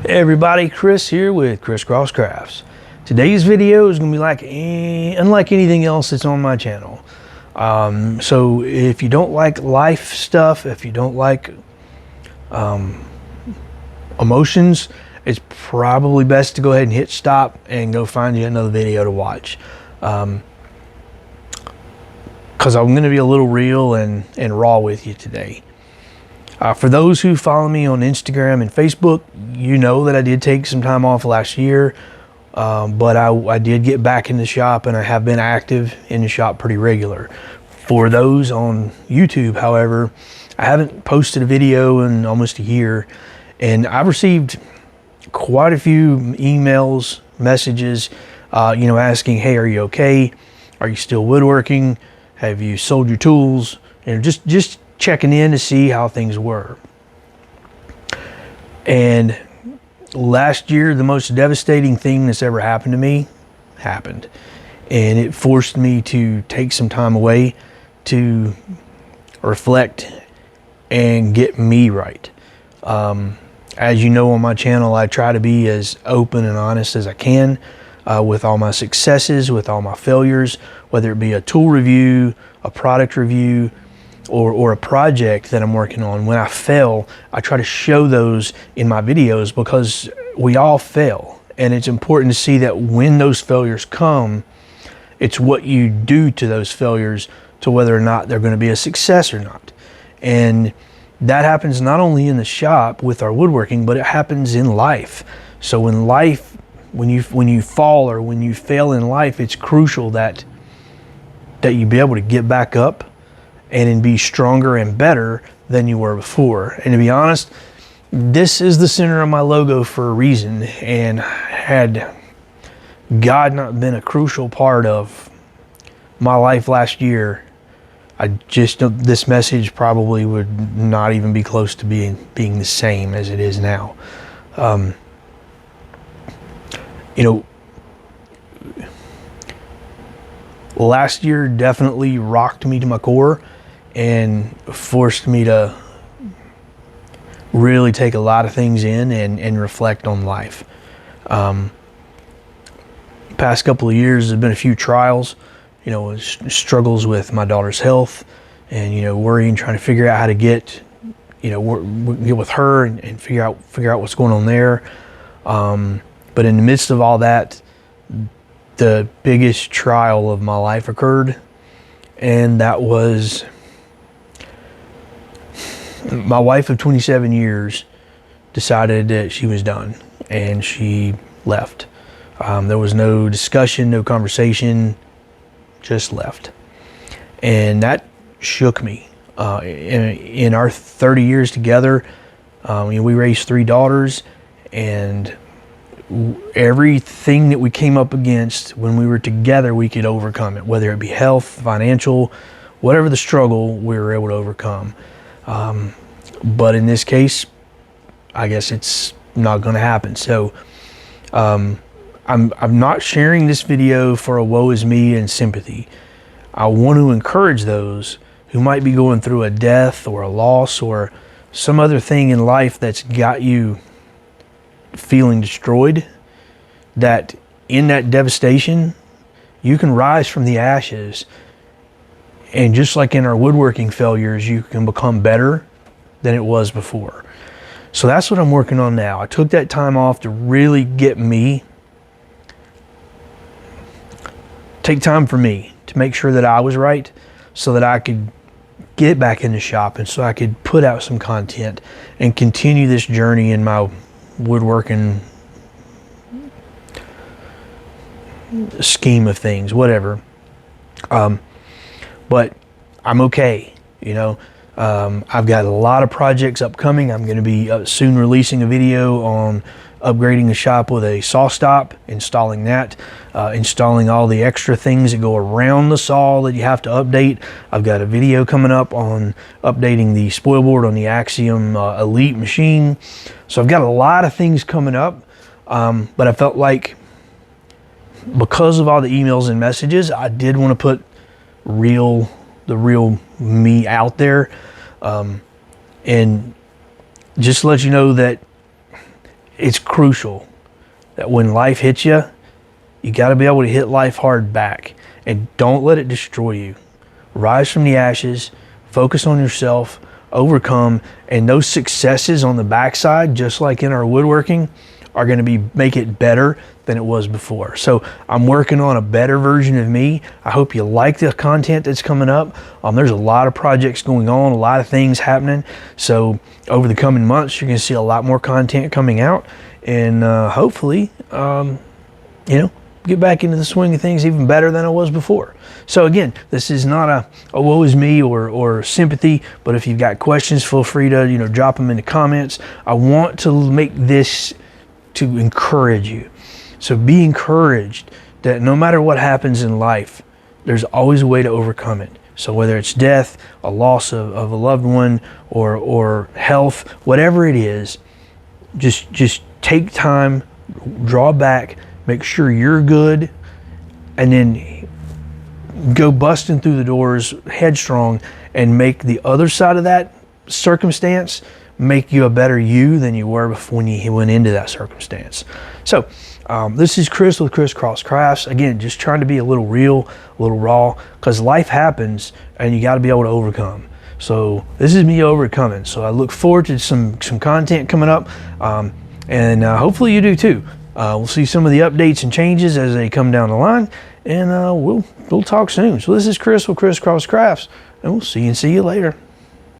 Hey everybody, Chris here with Christcross Crafts. Today's video is going to be unlike anything else that's on my channel. So if you don't like life stuff, if you don't like emotions, it's probably best to go ahead and hit stop and go find you another video to watch. Because I'm going to be a little real and raw with you today. For those who follow me on Instagram and Facebook, you know that I did take some time off last year, but I did get back in the shop and I have been active in the shop pretty regular. For those on YouTube, however, I haven't posted a video in almost a year, and I've received quite a few emails, messages, asking, hey, are you okay? Are you still woodworking? Have you sold your tools? And just checking in to see how things were. And last year, the most devastating thing that's ever happened to me happened. And it forced me to take some time away to reflect and get me right. As you know, on my channel, I try to be as open and honest as I can with all my successes, with all my failures, whether it be a tool review, a product review, or a project that I'm working on. When I fail, I try to show those in my videos because we all fail. And it's important to see that when those failures come, it's what you do to those failures to whether or not they're going to be a success or not. And that happens not only in the shop with our woodworking, but it happens in life. So in life, when you fall or when you fail in life, it's crucial that you be able to get back up and be stronger and better than you were before. And to be honest, this is the center of my logo for a reason. And had God not been a crucial part of my life last year, this message probably would not even be close to being the same as it is now. Last year definitely rocked me to my core and forced me to really take a lot of things in and reflect on life. Past couple of years, there's been a few trials, struggles with my daughter's health, and worrying, trying to figure out how to get with her and figure out what's going on there. But in the midst of all that, the biggest trial of my life occurred, and that was my wife of 27 years decided that she was done, and she left. There was no discussion, no conversation, just left. And that shook me. In our 30 years together, we raised 3 daughters, and everything that we came up against when we were together, we could overcome it, whether it be health, financial, whatever the struggle, we were able to overcome. But in this case, I guess it's not going to happen. So I'm not sharing this video for a woe is me and sympathy. I want to encourage those who might be going through a death or a loss or some other thing in life that's got you feeling destroyed, that in that devastation, you can rise from the ashes. And just like in our woodworking failures, you can become better than it was before. So that's what I'm working on now. I took that time off to really get me, take time for me to make sure that I was right, so that I could get back in the shop and so I could put out some content and continue this journey in my woodworking scheme of things, whatever. But I'm okay. I've got a lot of projects upcoming. I'm going to be soon releasing a video on upgrading the shop with a saw stop, installing that, installing all the extra things that go around the saw that you have to update. I've got a video coming up on updating the spoil board on the Axiom Elite machine. So I've got a lot of things coming up, but I felt like because of all the emails and messages, I did want to put the real me out there, and just to let you know that it's crucial that when life hits you, you got to be able to hit life hard back, and don't let it destroy you. Rise from the ashes, focus on yourself, overcome, and those successes on the backside, just like in our woodworking, are going to make it better than it was before. So I'm working on a better version of me. I hope you like the content that's coming up. There's a lot of projects going on, a lot of things happening. So over the coming months, you're going to see a lot more content coming out, and hopefully, get back into the swing of things even better than I was before. So again, this is not a woe is me or sympathy, but if you've got questions, feel free to drop them in the comments. I want to make this to encourage you. So be encouraged that no matter what happens in life, there's always a way to overcome it. So whether it's death, a loss of a loved one, or health, whatever it is, just take time, draw back, make sure you're good, and then go busting through the doors headstrong and make the other side of that circumstance make you a better you than you were before when you went into that circumstance. So this is Chris with Christcross Crafts. Again, just trying to be a little real, a little raw, because life happens and you got to be able to overcome. So this is me overcoming. So I look forward to some content coming up, and hopefully you do too. We'll see some of the updates and changes as they come down the line, and we'll talk soon. So this is Chris with Chriscross Crafts, and we'll see you later.